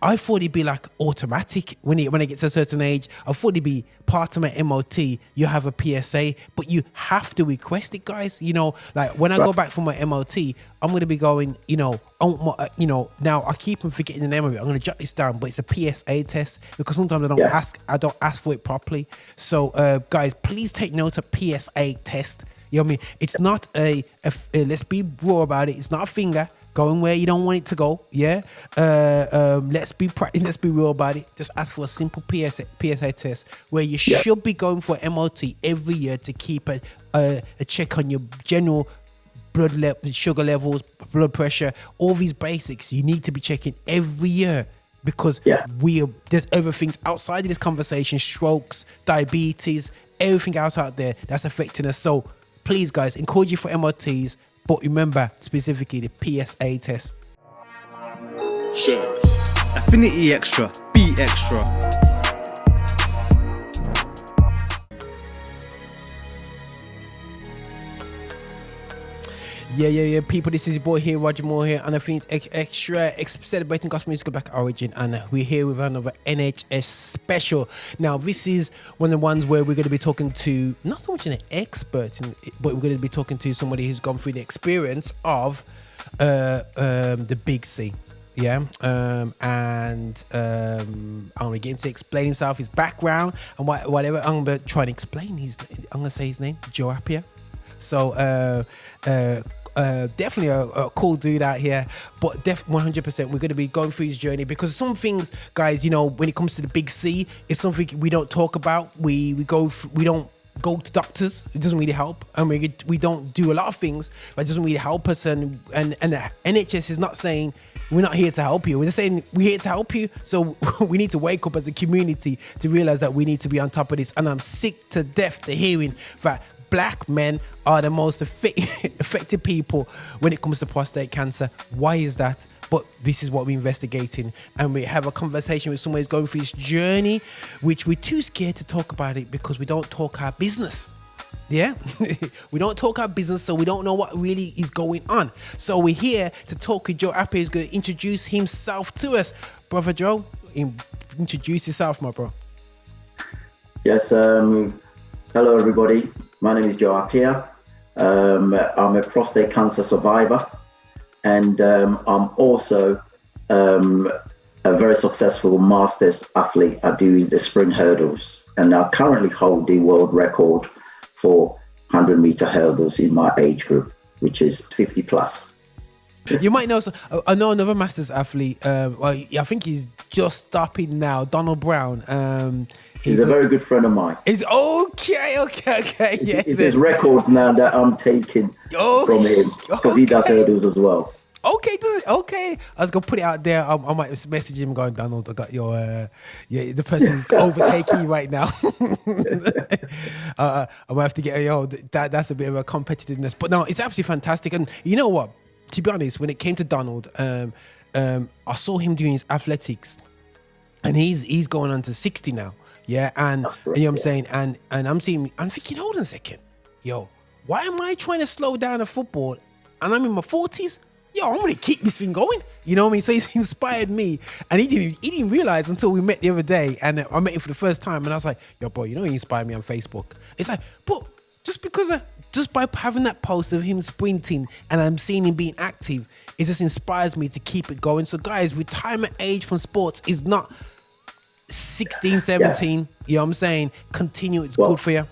I thought it'd be like automatic when it gets to a certain age. I thought it'd be part of my MOT. You have a PSA, but you have to request it, guys. You know, like when I go back for my MOT, I'm going to be going, now I keep on forgetting the name of it. I'm going to jot this down, but it's a PSA test because sometimes I don't ask for it properly. So, guys, please take note of PSA test. You know what I mean? It's not let's be raw about it. It's not a finger going where you don't want it to go. Yeah. Let's be real about it. Just ask for a simple PSA test where you should be going for MOT every year to keep a check on your general sugar levels, blood pressure, all these basics. You need to be checking every year because there's other things outside of this conversation, strokes, diabetes, everything else out there that's affecting us. So please, guys, encourage you for MOTs. But remember, specifically the PSA test. Sure. Affinity Xtra. Be extra. Yeah, people, this is your boy here, Roger Moore here, and I think Xtra, celebrating gospel musical black origin, and we're here with another NHS special. Now, this is one of the ones where we're going to be talking to, not so much an expert, but we're going to be talking to somebody who's gone through the experience of the big C. Yeah, I'm going to get him to explain himself, his background, and whatever. I'm going to try and explain I'm going to say his name, Joe Appiah. So, definitely a cool dude out here, but 100% we're going to be going through his journey because some things, guys, when it comes to the big C, it's something we don't talk about. We don't go to doctors. It doesn't really help, and we don't do a lot of things, but it doesn't really help us. And the NHS is not saying we're not here to help you. We're just saying we're here to help you. So we need to wake up as a community to realize that we need to be on top of this. And I'm sick to death to hearing that black men are the most affected people when it comes to prostate cancer. Why is that? But this is what we're investigating, and we have a conversation with someone who's going through this journey, which we're too scared to talk about it because we don't talk our business. Yeah, we don't talk our business, so we don't know what really is going on. So we're here to talk with Joe Appiah, who's going to introduce himself to us. Brother Joe, introduce yourself, my bro. Yes, hello everybody. My name is Joe Appiah. I'm a prostate cancer survivor, and I'm also a very successful masters athlete. I do the sprint hurdles, and I currently hold the world record for 100-meter hurdles in my age group, which is 50 plus. You might know, I know another masters athlete. I think he's just stopping now, Donald Brown. He's a very good friend of mine. It's okay. Yes. There's records now that I'm taking from him because he does hurdles as well. Okay. I was gonna put it out there. I might message him going, Donald, I got your the person who's overtaking you right now. I might have to get that's a bit of a competitiveness, but no, it's absolutely fantastic. And you know what? To be honest, when it came to Donald, I saw him doing his athletics, and he's going on to 60 now. Yeah, and you know what I'm saying, and I'm thinking, hold on a second, why am I trying to slow down a football, and I'm in my 40s? I'm gonna keep this thing going. You know what I mean? So he's inspired me, and he didn't realize until we met the other day, and I met him for the first time, and I was like, boy, he inspired me on Facebook. It's like, but just by having that post of him sprinting and I'm seeing him being active, it just inspires me to keep it going. So guys, retirement age from sports is not 16, 17, you know what I'm saying? Continue, it's good for you.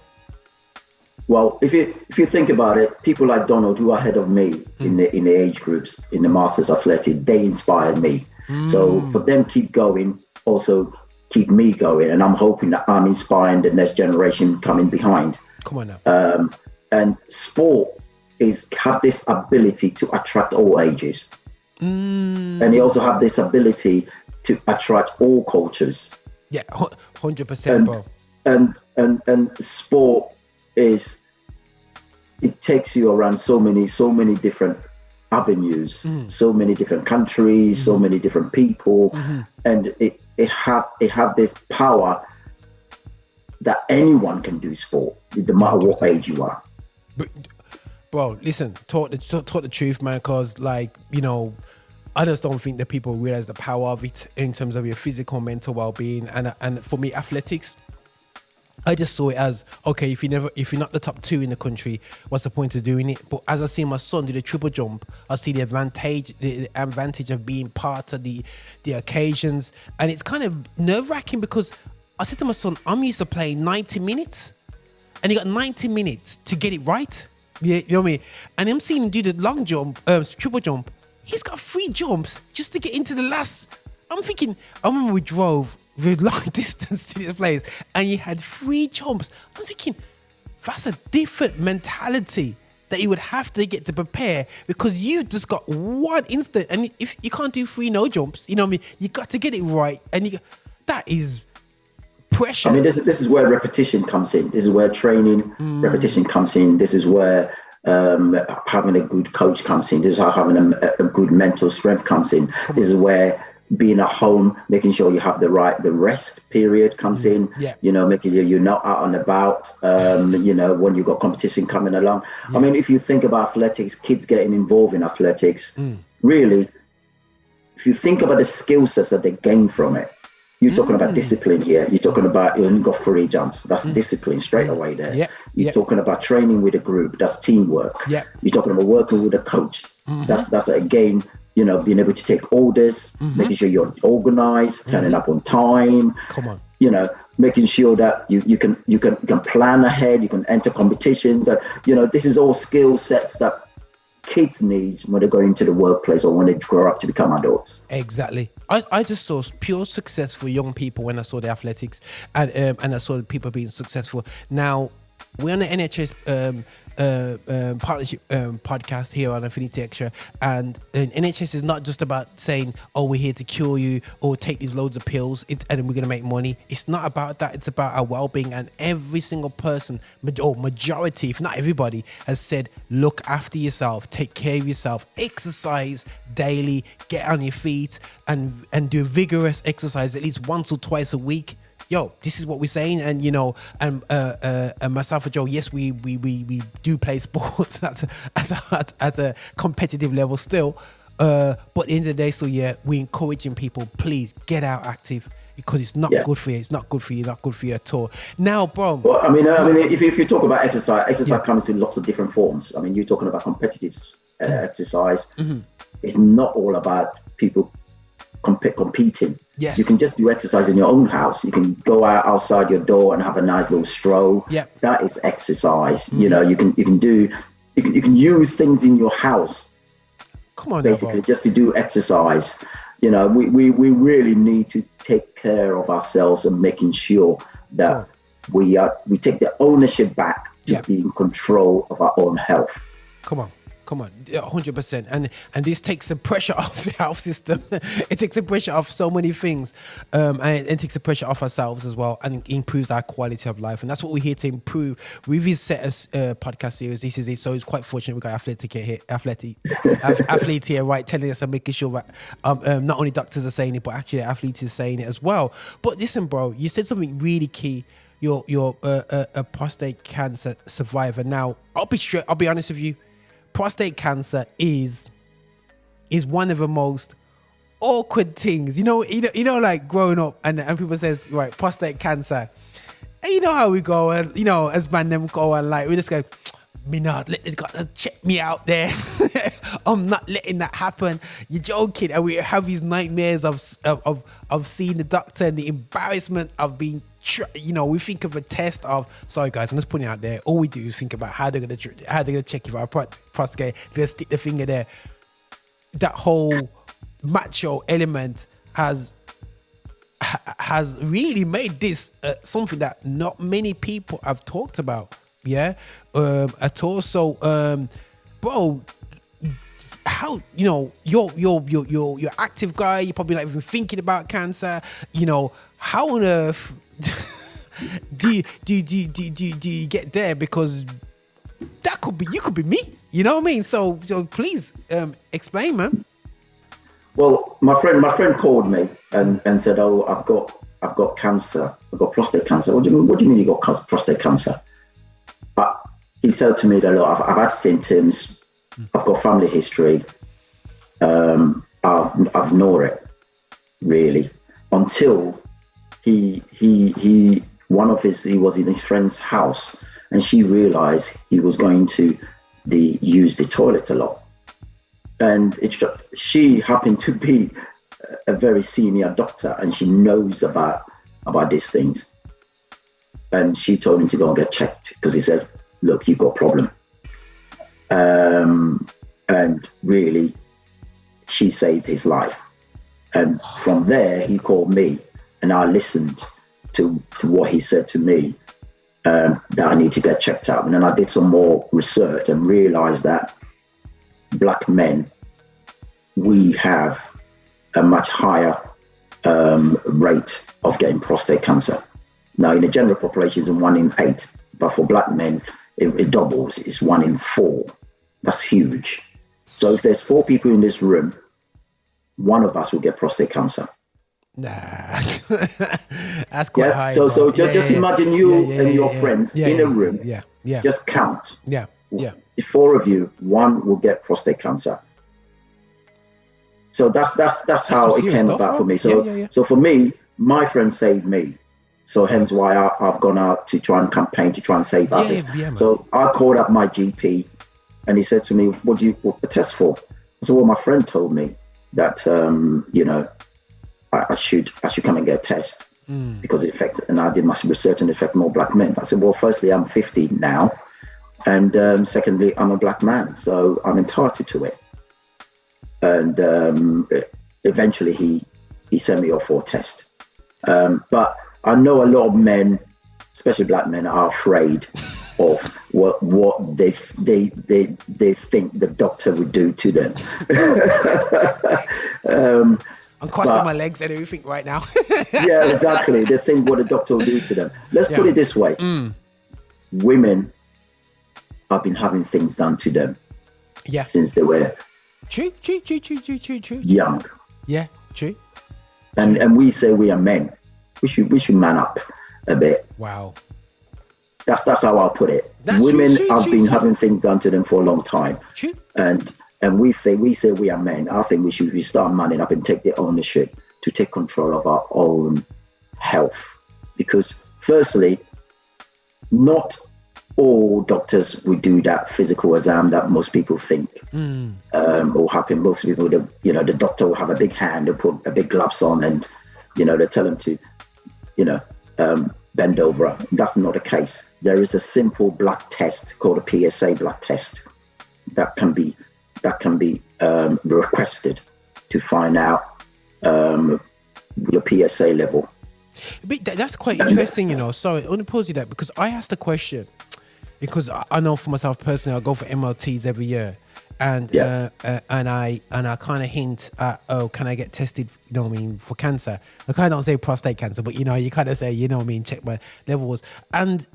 Well, if you think about it, people like Donald, who are ahead of me in the age groups, in the Masters Athletic, they inspired me. So for them keep going, also keep me going. And I'm hoping that I'm inspiring the next generation coming behind. Come on now. And sport have this ability to attract all ages. And they also have this ability to attract all cultures. Yeah, 100%, bro. And sport it takes you around so many different avenues, so many different countries, so many different people, and it have this power that anyone can do sport, no matter what age you are. But, bro, listen, talk the truth, man, because I just don't think that people realize the power of it in terms of your physical, mental well-being, and for me, athletics, I just saw it as, okay, if you're not the top 2 in the country, what's the point of doing it? But as I see my son do the triple jump, I see the advantage of being part of the occasions, and it's kind of nerve-wracking because I said to my son, I'm used to playing 90 minutes, and you got 90 minutes to get it right. Yeah, you know what I mean? And I'm seeing him do the long jump, triple jump. He's got 3 jumps just to get into the last. I'm thinking, I remember we drove the long distance to this place and he had 3 jumps. I'm thinking, that's a different mentality that you would have to get to prepare, because you've just got one instant, and if you can't do 3 no jumps, you know what I mean? You got to get it right, and that is pressure. I mean, this is where repetition comes in. This is where training, repetition comes in. This is where having a good coach comes in. This is how having a good mental strength comes in. This is where being at home, making sure you have the rest period comes in. Yeah. You know, making sure you're not out and about. You know, when you've got competition coming along. Yeah. I mean, if you think about athletics, kids getting involved in athletics, really, if you think about the skill sets that they gain from it, you're talking about discipline here. You're talking about you only got 3 jumps. That's discipline straight away there. Yeah. You're talking about training with a group. That's teamwork. Yeah. You're talking about working with a coach. That's again, you know, being able to take orders, making sure you're organized, turning up on time. Come on. You know, making sure that you can plan ahead. You can enter competitions. You know, this is all skill sets that kids need when they go into the workplace or when they grow up to become adults. Exactly. I just saw pure success for young people when I saw the athletics, and I saw people being successful. Now, we're on the NHS partnership podcast here on Affinity Xtra, and NHS is not just about saying, oh, we're here to cure you or take these loads of pills and we're going to make money. It's not about that. It's about our well-being, and every single person, or majority, if not everybody, has said, look after yourself, take care of yourself, exercise daily, get on your feet and do vigorous exercise at least once or twice a week. Yo, this is what we're saying, and you know, and myself and Joe, yes, we do play sports at a competitive level still, but at the end of the day, so yeah, we're encouraging people, please get out active, because it's not good for you. It's not good for you. Not good for you at all. Now, bro. Well, I mean, if you talk about exercise comes in lots of different forms. I mean, you're talking about competitive exercise. It's not all about people competing. Yes. You can just do exercise in your own house. You can go outside your door and have a nice little stroll. Yep. That is exercise. You know, you can use things in your house. Come on, basically, just to do exercise. You know, we really need to take care of ourselves and making sure that we take the ownership back to be in control of our own health. Come on, 100%. And this takes the pressure off the health system. It takes the pressure off so many things, and it takes the pressure off ourselves as well, and improves our quality of life. And that's what we're here to improve with this set of podcast series. This is it. So it's quite fortunate we got athlete here, right, telling us and making sure that not only doctors are saying it, but actually athletes are saying it as well. But listen, bro, you said something really key. You're a prostate cancer survivor. Now, I'll be honest with you. Prostate cancer is one of the most awkward things. You know, like growing up and people says, right, prostate cancer. And you know how we go, and you know, as man them go and like we just go, me not let it check me out there. I'm not letting that happen. You're joking. And we have these nightmares of seeing the doctor and the embarrassment of being, you know, we think of a test of, sorry guys, I'm just putting it out there. All we do is think about how they're gonna check if our prostate, they're gonna stick the finger there. That whole macho element has really made this something that not many people have talked about. Yeah, at all. So, bro, how, you know, you're active guy. You're probably not even thinking about cancer. You know, how on earth do you get there? Because that could be me. You know what I mean? So please explain, man. Well, my friend called me and said, "Oh, I've got cancer. I've got prostate cancer." What do you mean you got prostate cancer? But he said to me that, look, I've had symptoms. I've got family history. I've I've ignored it really until he was in his friend's house, and she realized he was going to use the toilet a lot, and she happened to be a very senior doctor, and she knows about these things, and she told him to go and get checked because he said, look, you've got a problem. And really, she saved his life. And from there, he called me, and I listened to what he said to me, that I need to get checked out. And then I did some more research and realized that Black men, we have a much higher rate of getting prostate cancer. Now, in the general population, it's 1 in 8, but for Black men, it doubles. It's 1 in 4. That's huge. So if there's 4 people in this room, one of us will get prostate cancer. Nah, that's quite high. So just imagine you and your friends in a room. Yeah. Just count. Yeah. The 4 of you, 1 will get prostate cancer. So that's how it came about for me. So for me, my friend saved me. So hence why I've gone out to try and campaign to try and save others. So I called up my GP, and he said to me, what do you want the test for? I said, well, my friend told me that, I should come and get a test because it affects, and I did my research and it affect more Black men. I said, well, firstly, I'm 50 now. And secondly, I'm a Black man, so I'm entitled to it. And eventually he sent me off for a test. But I know a lot of men, especially Black men, are afraid of what they think the doctor would do to them. I'm crossing my legs and everything right now. Yeah, exactly. They think what the doctor will do to them. Let's put it this way. Women have been having things done to them since they were true. young. Yeah, true. And we say we are men. We should man up a bit. Wow. That's how I'll put it. That's Women true, have been having things done to them for a long time. True. And we say we are men. I think we should start manning up and take the ownership to take control of our own health. Because firstly, not all doctors will do that physical exam that most people think will happen. Most people, the doctor will have a big hand, they'll put a big gloves on, and they tell them to, bend over. That's not the case. There is a simple blood test called a PSA blood test that can be requested to find out your PSA level. But that's quite interesting, Sorry, I want to pause you that because I asked the question because I know for myself personally, I go for MRTs every year. And I kind of hint at, can I get tested, for cancer? I kind of don't say prostate cancer, but you kind of say, check my levels. And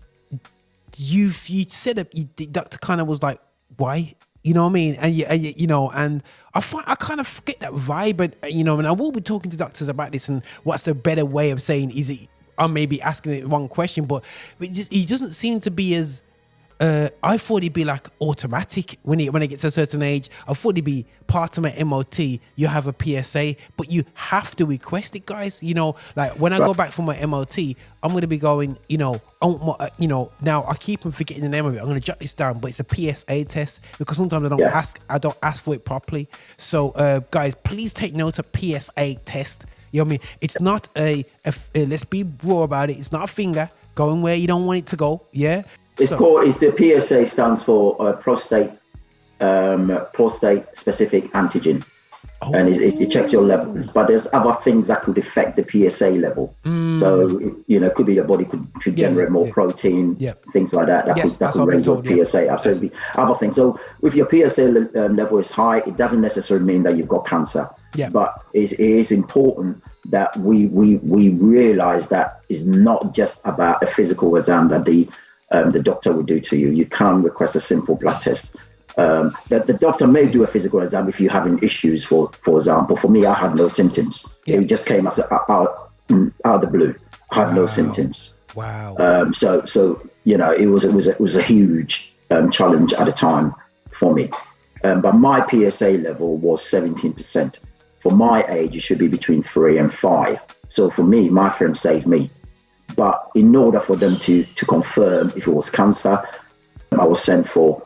you said that the doctor kind of was like, why? And and I kind of get that vibe, but and I will be talking to doctors about this and what's a better way of saying, is it, I may be asking the wrong question, but he doesn't seem to be as, I thought it'd be like automatic when it gets to a certain age. I thought it'd be part of my MOT. You have a PSA, but you have to request it, guys. Like when I go back for my MOT, I'm going to be going, now I keep on forgetting the name of it. I'm going to jot this down, but it's a PSA test because sometimes I don't ask for it properly. So, guys, please take note of PSA test. You know what I mean? It's not let's be raw about it. It's not a finger going where you don't want it to go. Yeah. It's the PSA stands for prostate specific antigen, and it checks your level. But there's other things that could affect the PSA level. So it could be your body could generate more protein, things like that. That could raise your PSA. Absolutely, other things. So if your PSA level is high, it doesn't necessarily mean that you've got cancer. But it is important that we realize that it's not just about a physical exam that the doctor will do to you. You can request a simple blood test. That the doctor may do a physical exam if you're having issues. For example, for me, I had no symptoms. It just came out of the blue. I had no symptoms. Wow. So it was a huge challenge at the time for me. But my PSA level was 17%. for my age, it should be between 3 and 5. So for me, my friend saved me. But in order for them to confirm if it was cancer, I was sent for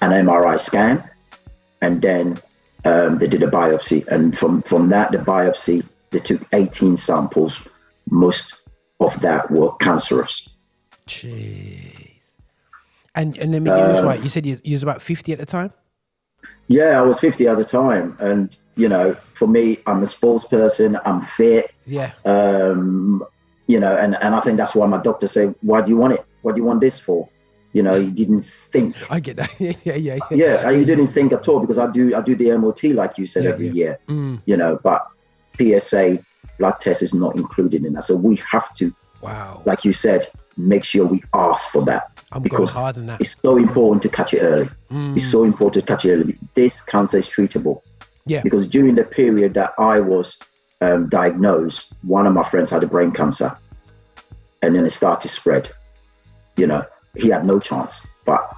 an MRI scan, and then they did a biopsy. And from that, the biopsy, they took 18 samples. Most of that were cancerous. Jeez. And let me get this right. You said you was about 50 at the time? Yeah, I was 50 at the time. And, you know, for me, I'm a sports person. I'm fit. Yeah. You know, and I think that's why my doctor said, why do you want it? What do you want this for? You know, he didn't think. I get that. Yeah. Yeah, he didn't think at all, because I do the MOT, like you said, every year. You know, but PSA blood test is not included in that. So we have to, like you said, make sure we ask for that. I'm because going hard on that. It's so important to catch it early. It's so important to catch it early. This cancer is treatable. Yeah. Because during the period that I was diagnosed, one of my friends had a brain cancer, and then it started to spread. You know, he had no chance. But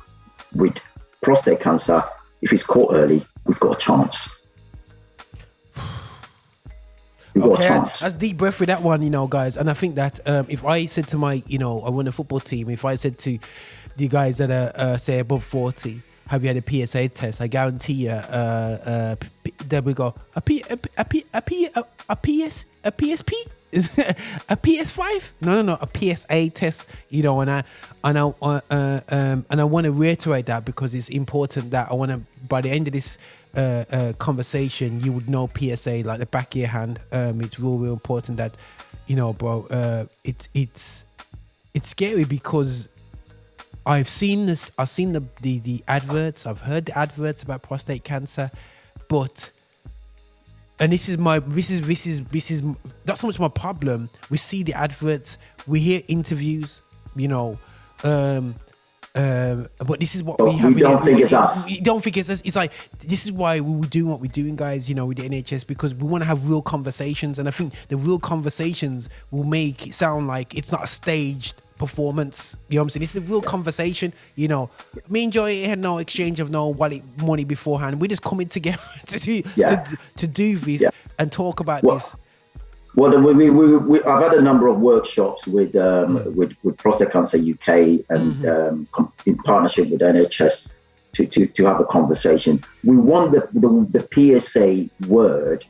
with prostate cancer, if it's caught early, we've got a chance. We've got a chance. That's deep breath with that one, you know, guys. And I think that if I said to my, you know, I run a football team, if I said to the guys that are, say, above 40, have you had a PSA test? I guarantee you, there we go. A PSP? A PS5? No, a PSA test. You know, and I want to reiterate that, because it's important that I want to, by the end of this conversation, you would know PSA like the back of your hand. It's real important that, you know, bro. It's scary, because I've seen this. I've seen the adverts. I've heard the adverts about prostate cancer, but. And this is not so much my problem. We see the adverts, we hear interviews, you know, but this is what we have. We don't think it's us. You don't think it's us. It's like, this is why we do what we're doing, guys, you know, with the NHS, because we want to have real conversations. And I think the real conversations will make it sound like it's not a staged performance. You know what I'm saying? This is a real conversation. You know, me and Joy had no exchange of no wallet money beforehand. We're just coming together to do this and talk about this. Well, I've had a number of workshops with Prostate Cancer UK and in partnership with NHS to have a conversation. We want the PSA word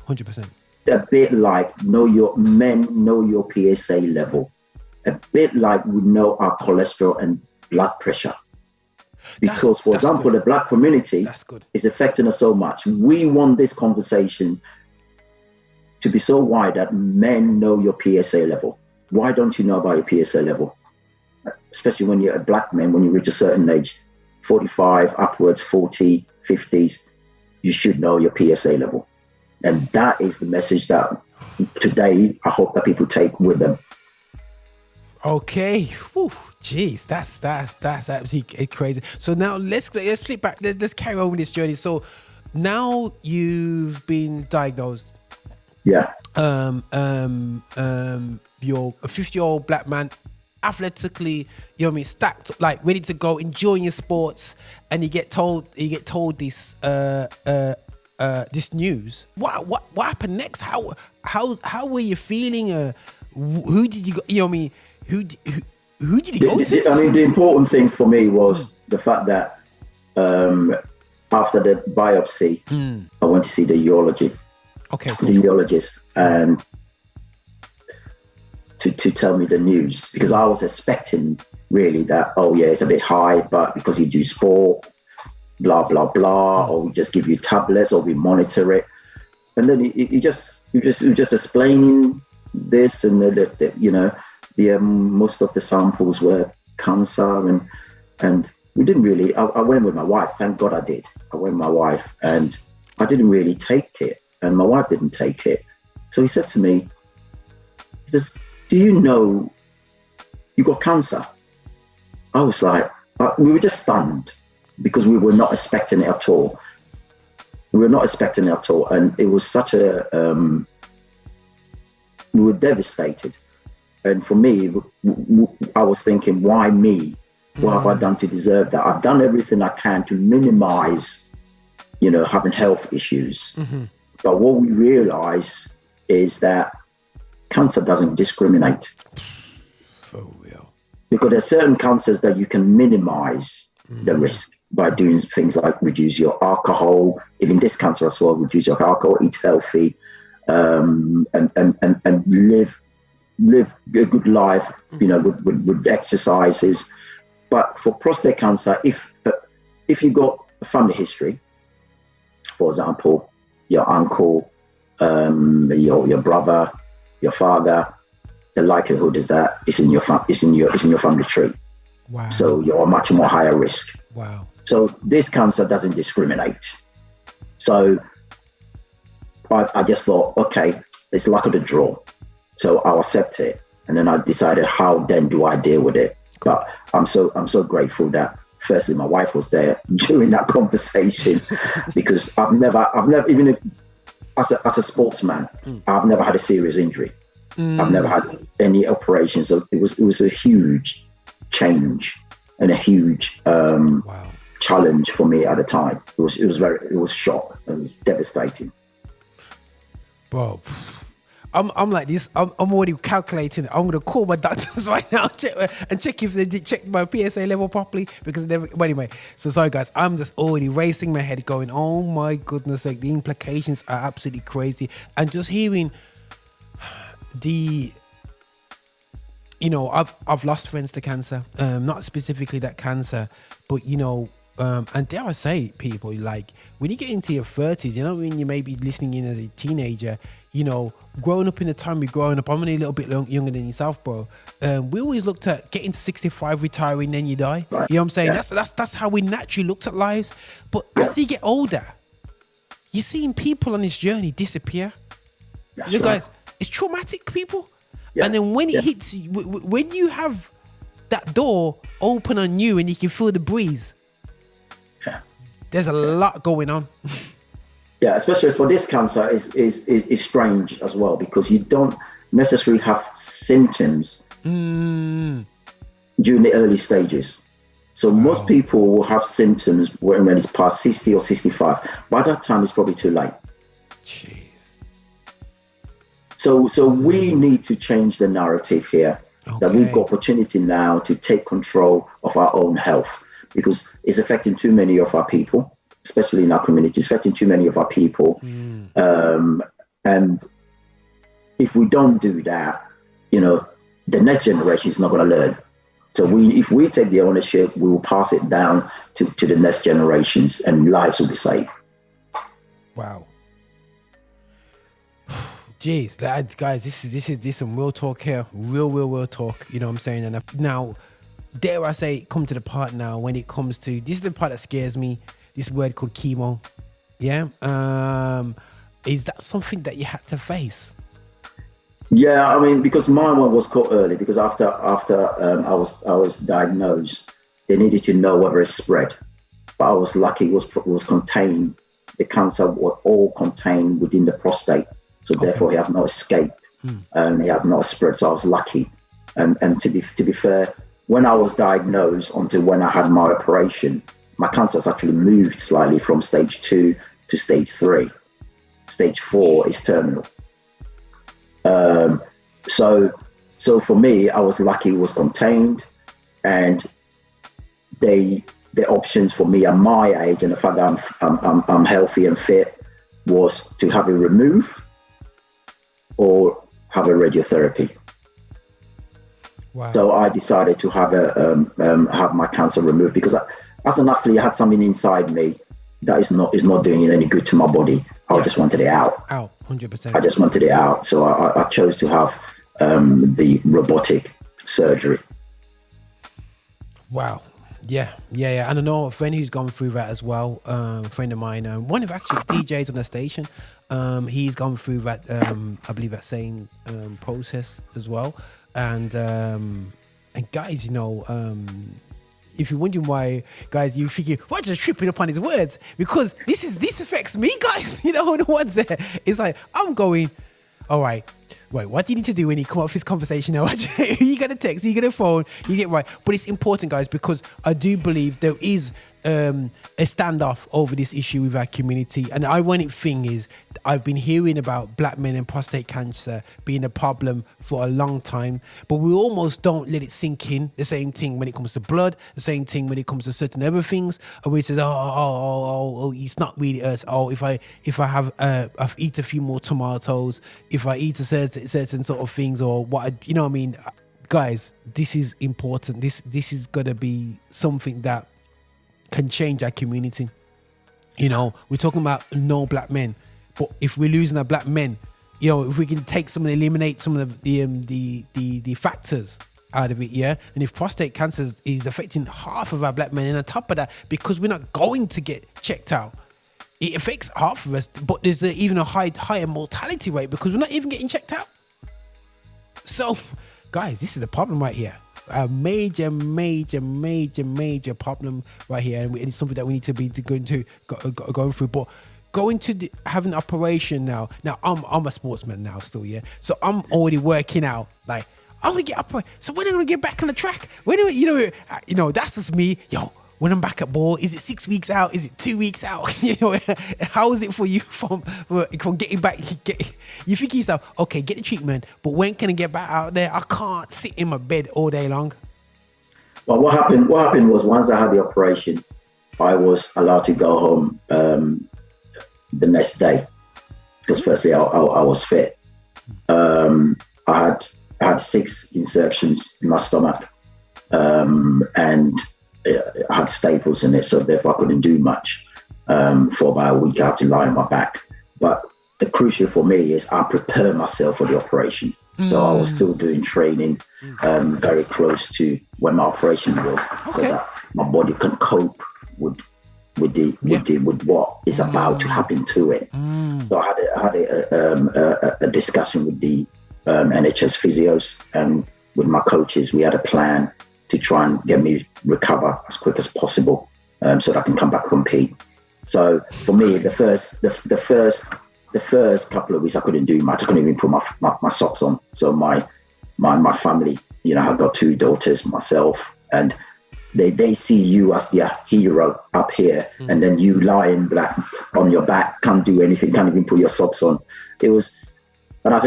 100%. A bit like know your PSA level. A bit like we know our cholesterol and blood pressure. Because, for example, the black community is affecting us so much. We want this conversation to be so wide that men know your PSA level. Why don't you know about your PSA level? Especially when you're a black man, when you reach a certain age, 45 upwards, 40, 50s, you should know your PSA level. And that is the message that today I hope that people take with them. Okay. Whew. Jeez, that's absolutely crazy. So now let's slip back. Let's carry on with this journey. So now you've been diagnosed. Yeah. You're a 50-year-old black man, athletically, you know what I mean, stacked, like ready to go, enjoying your sports, and you get told this this news. What happened next? How were you feeling? Who did you go? You know what I mean? Who did you go to? I mean, the important thing for me was the fact that after the biopsy, I went to see the urologist. Okay, cool. The urologist, and to tell me the news, because I was expecting really that, oh yeah, it's a bit high, but because you do sport, blah blah blah, or we just give you tablets, or we monitor it, and then you just explaining this, and the you know, the most of the samples were cancer, and we didn't really. I went with my wife. Thank God I did. I went with my wife, and I didn't really take it, and my wife didn't take it. So he said to me, he says, "Do you know you got cancer?" I was like, we were just stunned, because we were not expecting it at all. We were not expecting it at all. And it was such a, we were devastated. And for me, I was thinking, why me? What have I done to deserve that? I've done everything I can to minimize having health issues. But what we realize is that cancer doesn't discriminate. So real. Because there's certain cancers that you can minimize the risk by doing things like reduce your alcohol, even this cancer as well, reduce your alcohol, eat healthy, and live a good life, with exercises. But for prostate cancer, if you got a family history, for example, your uncle, your brother, your father, the likelihood is that it's in your family tree. Wow. So you're much more higher risk. Wow. So this cancer doesn't discriminate. So I just thought, okay, it's luck of the draw. So I'll accept it. And then I decided, how then do I deal with it? But I'm so grateful that firstly my wife was there during that conversation, because I've never even as a sportsman, I've never had a serious injury. I've never had any operations. So it was a huge change and a huge challenge for me at the time. It was shock and devastating. Bro, I'm like this. I'm already calculating. I'm gonna call my doctors right now and check if they did check my PSA level properly, because but anyway. So sorry guys, I'm just already racing my head, going, oh my goodness sake, the implications are absolutely crazy. And just hearing I've lost friends to cancer, not specifically that cancer, but and dare I say, people, like when you get into your 30s, when you may be listening in as a teenager, growing up in the time we're growing up, I'm only a little bit younger than yourself, bro. We always looked at getting to 65, retiring, then you die. Right. You know what I'm saying? Yeah. That's how we naturally looked at lives. But as you get older, you're seeing people on this journey disappear. That's Guys, it's traumatic, people. Yeah. And then when it hits you, when you have that door open on you and you can feel the breeze, there's a lot going on. Yeah, especially for this cancer is strange as well, because you don't necessarily have symptoms during the early stages. So most people will have symptoms when it's past 60 or 65. By that time, it's probably too late. Jeez. So we need to change the narrative here, that we've got opportunity now to take control of our own health, because it's affecting too many of our people, especially in our community. It's affecting too many of our people. And if we don't do that, the next generation is not going to learn. So if we take the ownership, we will pass it down to the next generations, and lives will be saved. Wow. Jeez, guys, this is some real talk here. Real talk. You know what I'm saying? And now, dare I say, come to the part now when it comes to, this is the part that scares me, this word called chemo. Yeah. Is that something that you had to face? Yeah, I mean, because my one was caught early, because after I was diagnosed, they needed to know whether it spread. But I was lucky; it was contained. The cancer was all contained within the prostate, so therefore he has no escape, and he has no spread. So I was lucky. And to be fair, when I was diagnosed until when I had my operation, my cancer has actually moved slightly from stage 2 to stage 3. Stage 4 is terminal. So for me, I was lucky it was contained, and the options for me at my age and the fact that I'm healthy and fit was to have it removed or have a radiotherapy. Wow. So I decided to have my cancer removed, because as an athlete, I had something inside me that is not doing any good to my body. I just wanted it out. 100%. I just wanted it out. So I chose to have the robotic surgery. Wow. Yeah. And I know a friend who's gone through that as well. A friend of mine, one of actually DJs on the station. He's gone through that, I believe that same process as well. And guys, if you're wondering why, guys, you thinking, why just tripping upon his words? Because this affects me, guys. The ones there. It's like, I'm going, all right, Wait, what do you need to do when you come off this conversation now? You get a text, you get a phone, you get right. But it's important, guys, because I do believe there is a standoff over this issue with our community. And the ironic thing is, I've been hearing about black men and prostate cancer being a problem for a long time, but we almost don't let it sink in. The same thing when it comes to blood, the same thing when it comes to certain other things. And we say, oh, it's not really us. Oh, if I have I've eat a few more tomatoes, if I eat a certain sort of things, or what, you know what I mean? Guys, this is important. This is gonna be something that can change our community. You know, we're talking about no black men, but if we're losing our black men, you know, if we can eliminate some of the factors out of it, yeah. And if prostate cancer is affecting half of our black men, and on top of that, because we're not going to get checked out, it affects half of us. But there's even a higher mortality rate because we're not even getting checked out. So, guys, this is the problem right here. A major problem right here, and it's something that we need to be going through. But going to have an operation now. Now I'm a sportsman now still, yeah. So I'm already working out. Like, I'm gonna get up. So when am I gonna get back on the track? When do you know? That's just me, yo. When I'm back at ball, is it 6 weeks out? Is it 2 weeks out? You know, how is it for you from getting back? You think to yourself, okay, get the treatment, but when can I get back out there? I can't sit in my bed all day long. Well, what happened was once I had the operation, I was allowed to go home the next day because firstly I was fit. I had 6 insertions in my stomach, and I had staples in it, so therefore I couldn't do much for about a week. I had to lie on my back. But the crucial for me is I prepare myself for the operation. So I was still doing training very close to when my operation was, so that my body can cope with what is about to happen to it. So I had a discussion with the NHS physios and with my coaches. We had a plan to try and get me recover as quick as possible, so that I can come back and compete. So for me, the first couple of weeks I couldn't do much. I couldn't even put my socks on. So my family, you know, I've got 2 daughters, myself, and they see you as their hero up here, and then you lying black on your back, can't do anything, can't even put your socks on. It was, and I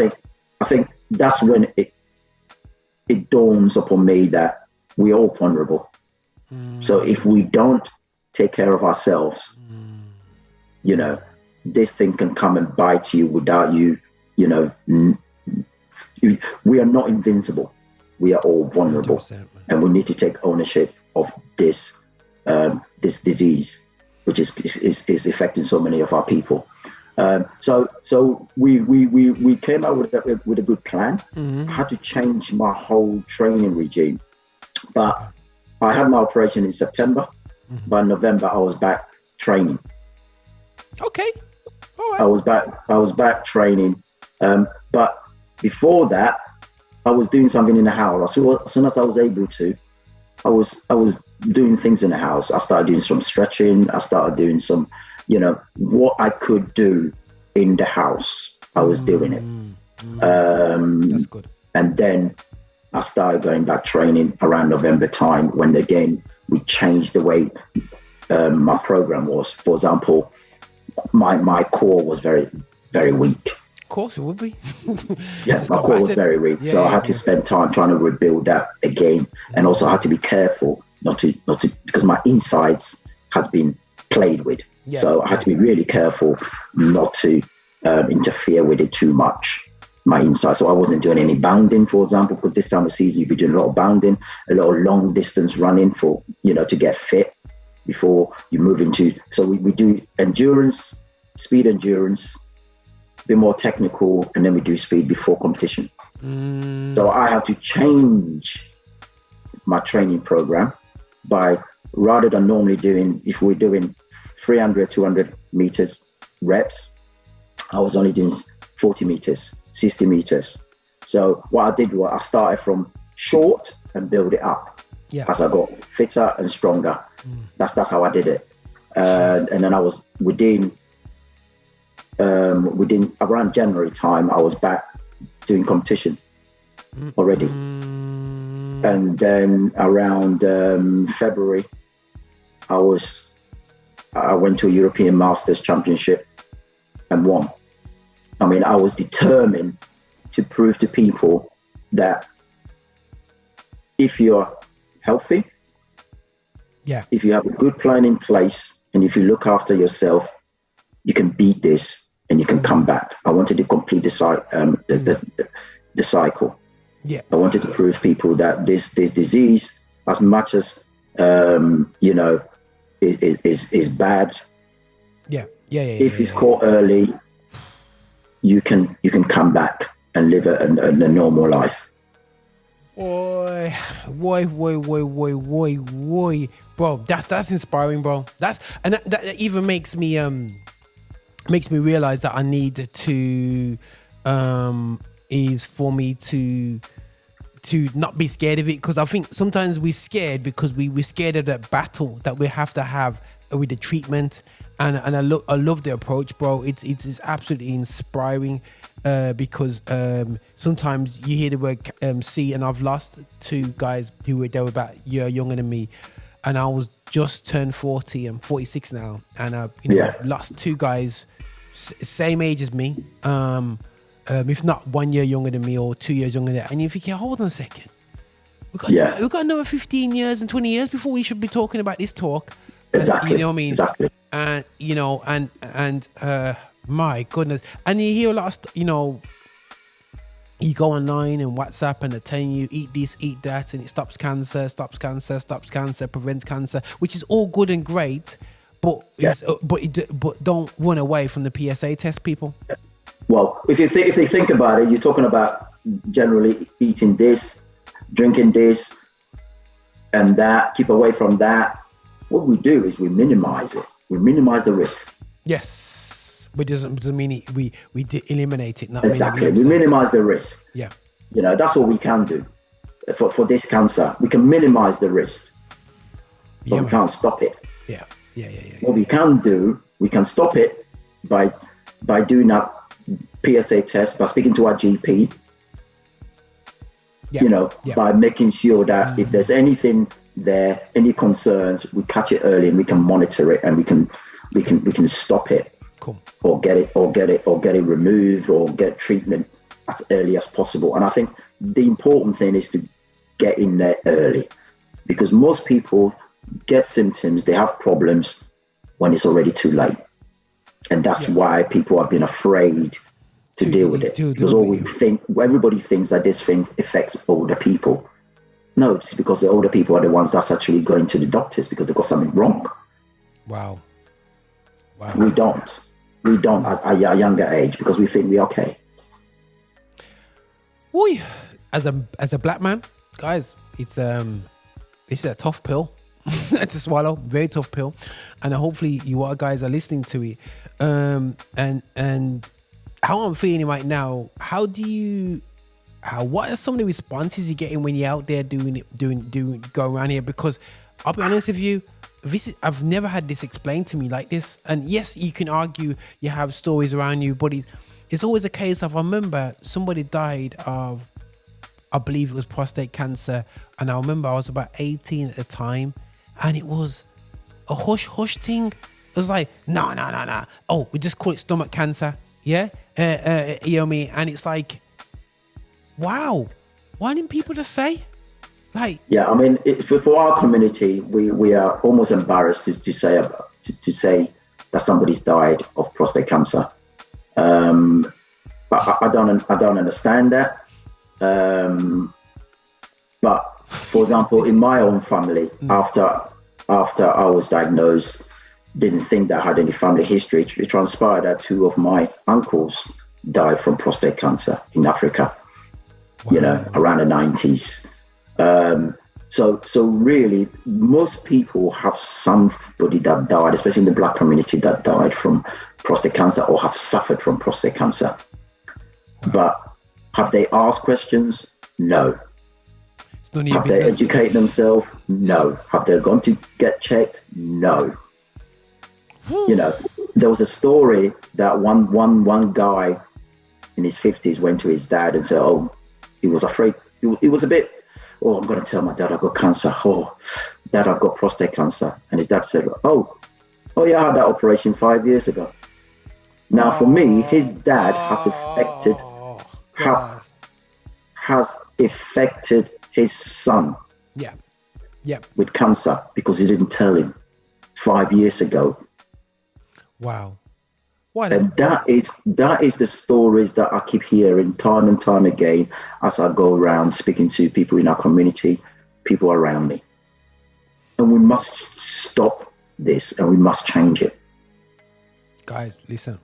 think that's when it dawns upon me that we're all vulnerable. So if we don't take care of ourselves, you know, this thing can come and bite you without you, you know, we are not invincible. We are all vulnerable, 100%, and we need to take ownership of this disease, which is affecting so many of our people. So we came out with a good plan. I had to change my whole training regime, but I had my operation in September. By November, I was back training. Okay, all right. I was back training, but before that, I was doing something in the house. As soon as I was able to, I was doing things in the house. I started doing some stretching. I started doing some, you know, what I could do in the house. I was doing it. That's good. And then I started going back training around November time, when again we changed the way my program was. For example, my core was very, very weak. Of course it would be. Yeah, my core was very weak. Yeah, so I had to spend time trying to rebuild that again. And also I had to be careful not to because my insides has been played with. Yeah, so I had to be really careful not to interfere with it too much, my inside. So I wasn't doing any bounding, for example, because this time of season you'd be doing a lot of bounding, a lot of long distance running for, you know, to get fit before you move into. So we do endurance, speed endurance, a bit more technical, and then we do speed before competition. So I have to change my training program by, rather than normally doing, if we're doing 300, 200 meters reps, I was only doing 40 meters, 60 meters. So what I did was I started from short and build it up as I got fitter and stronger. That's how I did it. And then I was within around January time, I was back doing competition already. And then around February, I went to a European Masters Championship and won. I mean, I was determined to prove to people that if you're healthy, if you have a good plan in place, and if you look after yourself, you can beat this and you can come back. I wanted to complete the cycle. Yeah, I wanted to prove people that this disease, as much as is bad. If it's caught early, you can come back and live a normal life. Bro, that's inspiring, bro. That even makes me realize that I need to is for me to not be scared of it, because I think sometimes we're scared because we're scared of that battle that we have to have with the treatment. And I love the approach, bro. It's absolutely inspiring, because sometimes you hear the word see, and I've lost two guys they were about a year younger than me, and I was just turned 40. I'm 46 now, and lost two guys same age as me, if not 1 year younger than me or 2 years younger than me. And you think, hold on a second, we've got another 15 years and 20 years before we should be talking about this talk. Exactly. You know what I mean? Exactly. And my goodness, and you hear a lot of you go online and WhatsApp and they're telling you eat this, eat that, and it stops cancer, prevents cancer, which is all good and great, but but don't run away from the PSA test, people. Well, if you think about it, you're talking about generally eating this, drinking this, and that. Keep away from that. What we do is we minimize it. We minimize the risk. Yes, but doesn't mean we eliminate it. Not exactly. We minimize the risk. Yeah. That's what we can do for this cancer. We can minimize the risk, but we can't stop it. Yeah. What we can do, we can stop it by doing that PSA test, by speaking to our GP. By making sure that if there's anything there, any concerns, we catch it early and we can monitor it, and we can stop it. Cool. or get it removed, or get treatment as early as possible. And I think the important thing is to get in there early, because most people get symptoms, they have problems when it's already too late. And that's why people have been afraid to deal with it, because everybody thinks that this thing affects older people. No, it's because the older people are the ones that's actually going to the doctors because they've got something wrong. Wow. We don't at a younger age, because we think we're okay. Boy, as a black man, guys, it's a tough pill to swallow, very tough pill, and hopefully you guys are listening to it. And how I'm feeling right now, what are some of the responses you're getting when you're out there doing go around here? Because I'll be honest with you, I've never had this explained to me like this. And yes, you can argue you have stories around you, but it's always a case of, I remember somebody died of, I believe it was prostate cancer, and I remember I was about 18 at the time, and it was a hush thing. It was like, no. Oh, we just call it stomach cancer. Yeah. You know what I mean? And it's like, wow, why didn't people just say? I mean, for our community, we are almost embarrassed to say that somebody's died of prostate cancer. But I don't understand that. But for example, in my own family, after I was diagnosed, didn't think that I had any family history. It transpired that two of my uncles died from prostate cancer in Africa. Wow. Around the 90s. So really, most people have somebody that died, especially in the black community, that died from prostate cancer or have suffered from prostate cancer. But have they asked questions? No. Have they educated themselves? No. Have they gone to get checked? No. There was a story that one guy in his 50s went to his dad and said, oh, he was afraid. He was a bit, oh, I'm going to tell my dad I've got cancer. Oh, dad, I've got prostate cancer. And his dad said, oh yeah, I had that operation 5 years ago. Now, for me, his dad has affected his son with cancer because he didn't tell him 5 years ago. Wow. Why and that is the stories that I keep hearing time and time again as I go around speaking to people in our community, people around me. And we must stop this and we must change it. Guys, listen.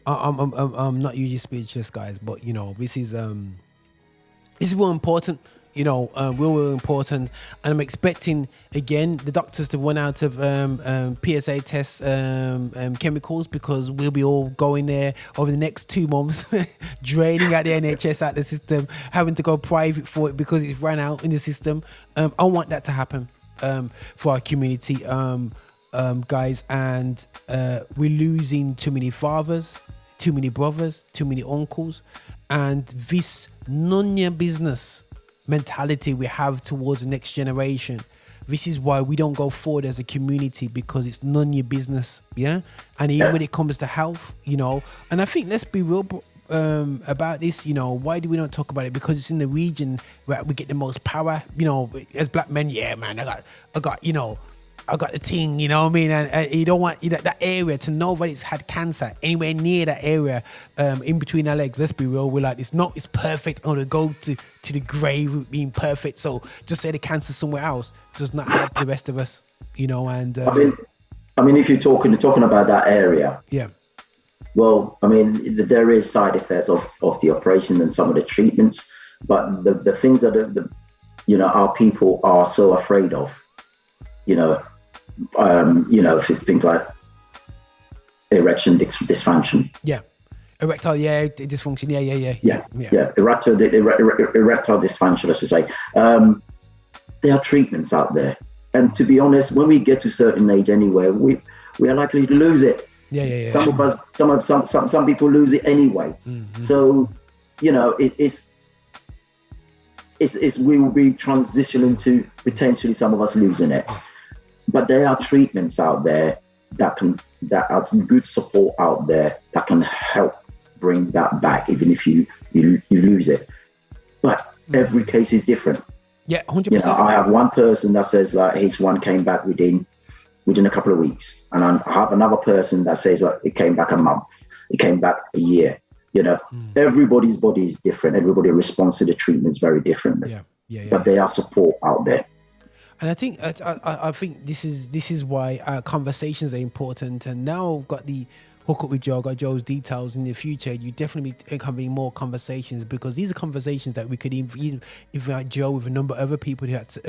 I'm not usually speechless, guys, but you know, this is real important. You know, real important, and I'm expecting again the doctors to run out of PSA test chemicals, because we'll be all going there over the next 2 months, draining out the NHS out the system, having to go private for it because it's run out in the system. I want that to happen for our community, guys, and we're losing too many fathers, too many brothers, too many uncles, and this none your business mentality we have towards the next generation. This is why we don't go forward as a community, because it's none your business. And even when it comes to health, you know, and I think let's be real about this, you know, why do we not talk about it? Because it's in the region where we get the most power, you know, as black men. Yeah, man, I got you know, I got the thing, you know what I mean? And you don't want that area to know that it's had cancer anywhere near that area, in between our legs. Let's be real, we're like, it's perfect. I'm gonna go to the grave with being perfect. So just say the cancer somewhere else does not help the rest of us, you know. And I mean, if you're talking about that area, well, I mean, there is side effects of the operation and some of the treatments, but the things that you know, our people are so afraid of, you know, things like erection dysfunction. Erectile, dysfunction. Erectile dysfunction, I should say. There are treatments out there, and to be honest, when we get to a certain age, anyway, we are likely to lose it. Some of us, some people lose it anyway. Mm-hmm. So, you know, it's we will be transitioning to potentially some of us losing it. But there are treatments out there that are good support out there that can help bring that back, even if you lose it. But every case is different. 100%. You know, I have one person that says like his one came back within a couple of weeks, and I have another person that says like it came back a month, it came back a year. You know, everybody's body is different. Everybody responds to the treatments very differently. But there are support out there. And I think this is why conversations are important. And now I've got the hook up with Joe, got Joe's details. In the future, you definitely having more conversations, because these are conversations that we could even invite Joe with a number of other people that's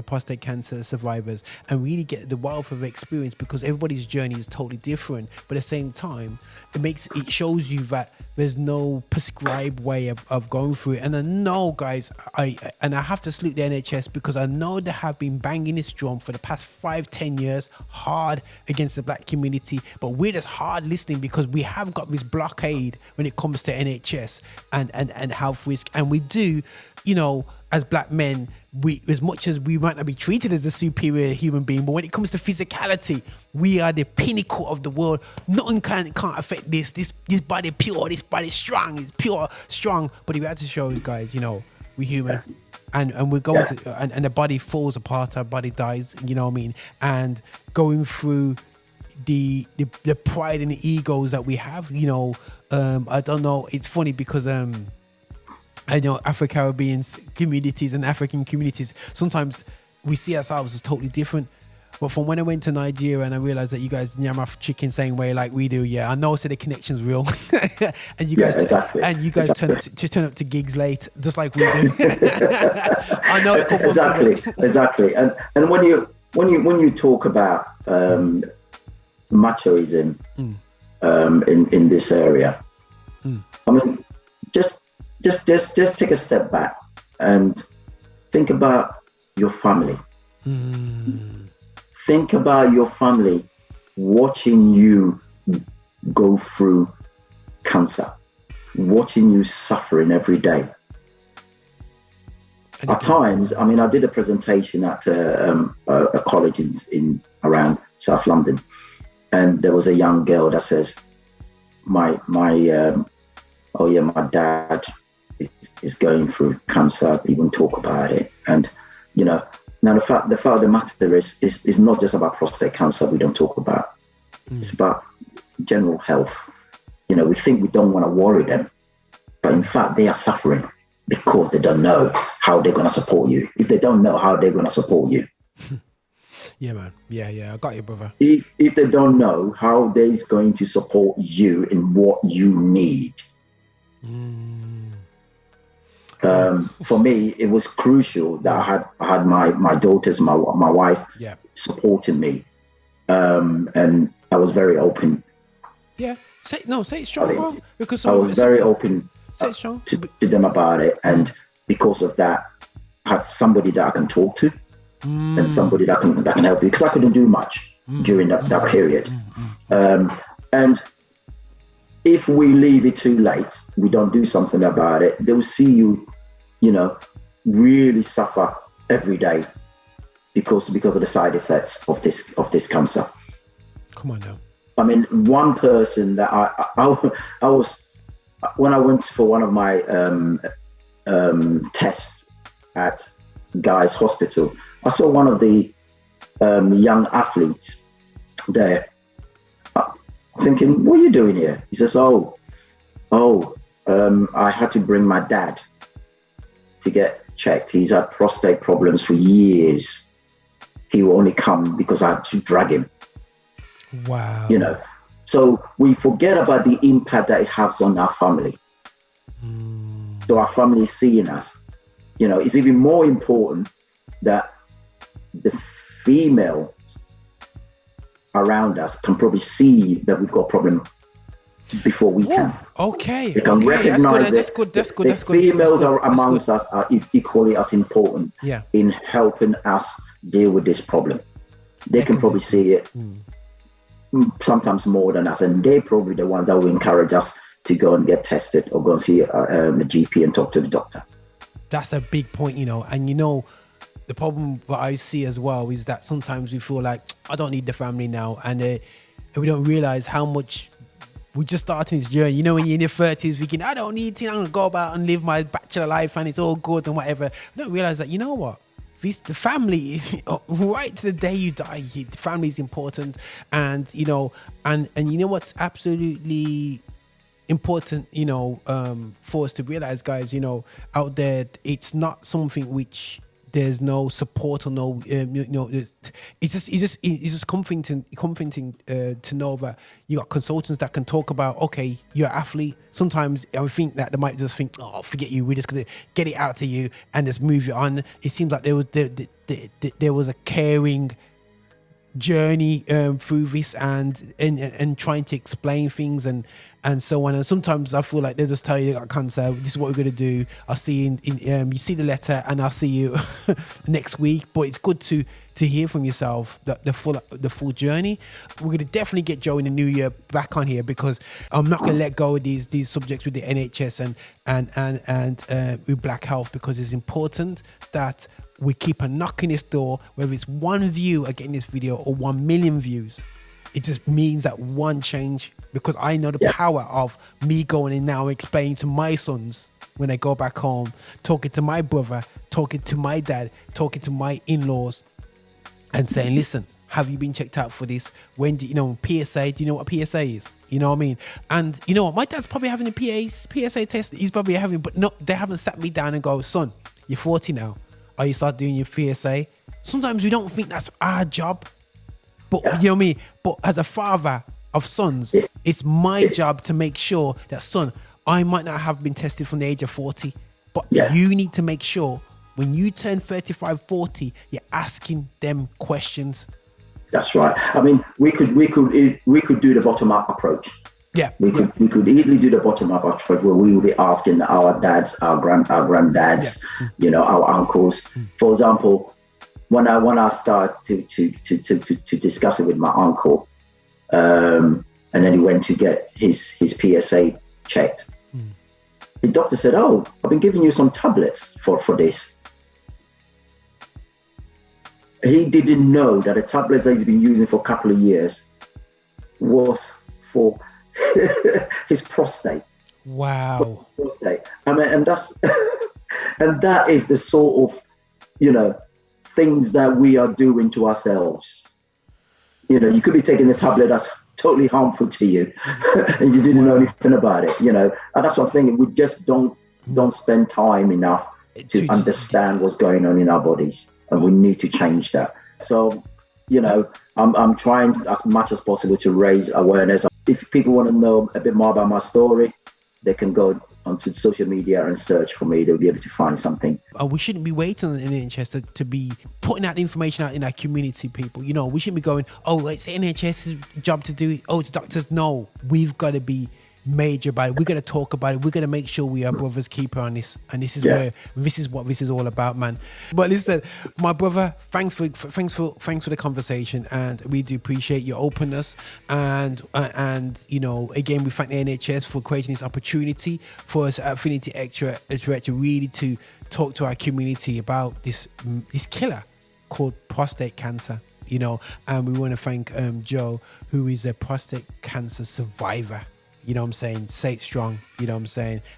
prostate cancer survivors, and really get the wealth of experience, because everybody's journey is totally different. But at the same time, it shows you that there's no prescribed way of going through it. And I know, guys, I have to salute the NHS, because I know they have been banging this drum for the past 5-10 years hard against the black community, but we're just hard listening because we have got this blockade when it comes to NHS and health risk. And we do, you know, as black men, we, as much as we might not be treated as a superior human being, but when it comes to physicality, we are the pinnacle of the world. Nothing can't affect this body pure, this body strong, it's pure, strong. But if we had to show you guys, you know, we're human, and we're going to, and the body falls apart, our body dies, you know what I mean? And going through the pride and the egos that we have, you know, I don't know, it's funny because I know Afro-Caribbean communities and African communities, sometimes we see ourselves as totally different. But from when I went to Nigeria and I realized that you guys nyam off chicken same way like we do, I know, so the connection's real. And you guys turn up to gigs late, just like we do. I know it exactly. And when you talk about machoism in this area, I mean, just take a step back and think about your family. Think about your family watching you go through cancer. watching you suffering every day. At times, I mean, I did a presentation at a college in around South London, and there was a young girl that says, my dad is going through cancer. We won't talk about it. And, you know, now the fact of the matter is not just about prostate cancer we don't talk about. It's about general health. You know, we think we don't want to worry them, but in fact they are suffering because they don't know how they're going to support you. If they don't know how they're going to support you. Yeah, man. Yeah. I got you, brother. If they don't know how they're going to support you in what you need. For me, it was crucial that I had my daughters, my wife supporting me. And I was very open. Yeah. Say it strong, bro. Because I was very open to them about it. And because of that, I had somebody that I can talk to and somebody that can help you, because I couldn't do much during that period. And if we leave it too late, we don't do something about it, they will see you, you know, really suffer every day because of the side effects of this cancer. Come on now. I mean, one person that I was, when I went for one of my tests at Guy's Hospital, I saw one of the young athletes there. Thinking, what are you doing here? He says, I had to bring my dad to get checked. He's had prostate problems for years. He will only come because I had to drag him. Wow. You know, so we forget about the impact that it has on our family. So our family is seeing us. You know, it's even more important that the female around us can probably see that we've got a problem before we can. Okay. They can recognize that's good. The females amongst us are equally as important in helping us deal with this problem. They can probably see it sometimes more than us, and they're probably the ones that will encourage us to go and get tested or go and see a GP and talk to the doctor. That's a big point, you know, and you know, the problem that I see as well is that sometimes we feel like, I don't need the family now, and we don't realize how much we're just starting this journey. You know, when you're in your 30s thinking, I don't need to, I'm going to go about and live my bachelor life and it's all good and whatever. I don't realize that, you know what? The family, right to the day you die, the family is important. And, you know, and you know what's absolutely important, you know, for us to realize, guys, you know, out there, it's not something which there's no support or no, you know, it's just comforting to know that you got consultants that can talk about, okay, you're an athlete. Sometimes I think that they might just think, oh, forget you, we're just gonna get it out to you and just move it on. It seems like there was a caring journey through this and trying to explain things and so on. And sometimes I feel like they'll just tell you they got cancer, this is what we're going to do, I'll see you in you see the letter and I'll see you next week. But it's good to hear from yourself the full journey. We're going to definitely get Joe in the new year back on here, because I'm not going to let go of these subjects with the NHS and with black health, because it's important that we keep on knocking this door, whether it's one view of getting this video or 1 million views. It just means that one change, because I know the power of me going in now, explaining to my sons when they go back home, talking to my brother, talking to my dad, talking to my in-laws, and saying, listen, have you been checked out for this? When do you know PSA? Do you know what PSA is? You know what I mean? And you know what? My dad's probably having a PSA test. He's probably having, but no, they haven't sat me down and go, son, you're 40 now. Are you start doing your PSA? Sometimes we don't think that's our job, but you know what I mean? But as a father of sons, it's my job to make sure that, son, I might not have been tested from the age of 40, but you need to make sure when you turn 35, 40, you're asking them questions. That's right. I mean, we could do the bottom up approach. Yeah, we could easily do the bottom up approach where we will be asking our dads, our granddads, you know, our uncles. For example, when I start to discuss it with my uncle, and then he went to get his PSA checked, The doctor said, "Oh, I've been giving you some tablets for this." He didn't know that the tablets that he's been using for a couple of years was for his prostate. Wow. Prostate. I mean, and that's and that is the sort of, things that we are doing to ourselves. You could be taking the tablet that's totally harmful to you, and you didn't know anything about it. And that's one thing. We just don't spend time enough to understand what's going on in our bodies, and we need to change that. So, I'm trying as much as possible to raise awareness. If people want to know a bit more about my story, they can go onto social media and search for me. They'll be able to find something. We shouldn't be waiting on the NHS to be putting that information out in our community, people. We shouldn't be going, oh, it's the NHS's job to do it. Oh, it's doctors. No, we've got to be major about it. We're going to talk about it. We're going to make sure we are brothers keeper on this. And this is what this is all about, man. But listen, my brother, thanks for the conversation, and we do appreciate your openness. And again, we thank the NHS for creating this opportunity for us at Affinity Xtra to really to talk to our community about this killer called prostate cancer. And we want to thank Joe, who is a prostate cancer survivor. I'm saying? Say it strong.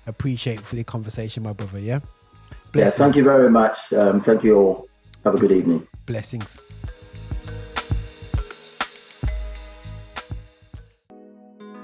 Appreciate for the conversation, my brother. Yeah. Blessings. Yeah. Thank you very much. Thank you all. Have a good evening. Blessings.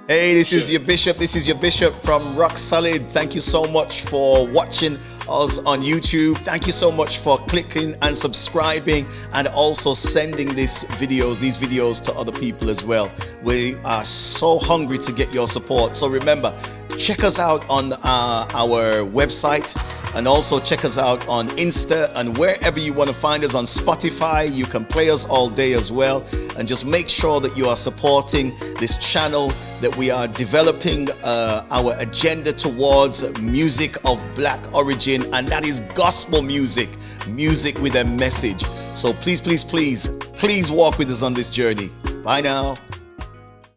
Hey, this is your bishop. This is your bishop from Rock Solid. Thank you so much for watching us on YouTube. Thank you so much for clicking and subscribing, and also sending these videos to other people as well. We are so hungry to get your support. So remember, check us out on our website, and also check us out on Insta, and wherever you want to find us on Spotify. You can play us all day as well. And just make sure that you are supporting this channel, that we are developing our agenda towards music of black origin, and that is gospel music with a message. So please walk with us on this journey. Bye now.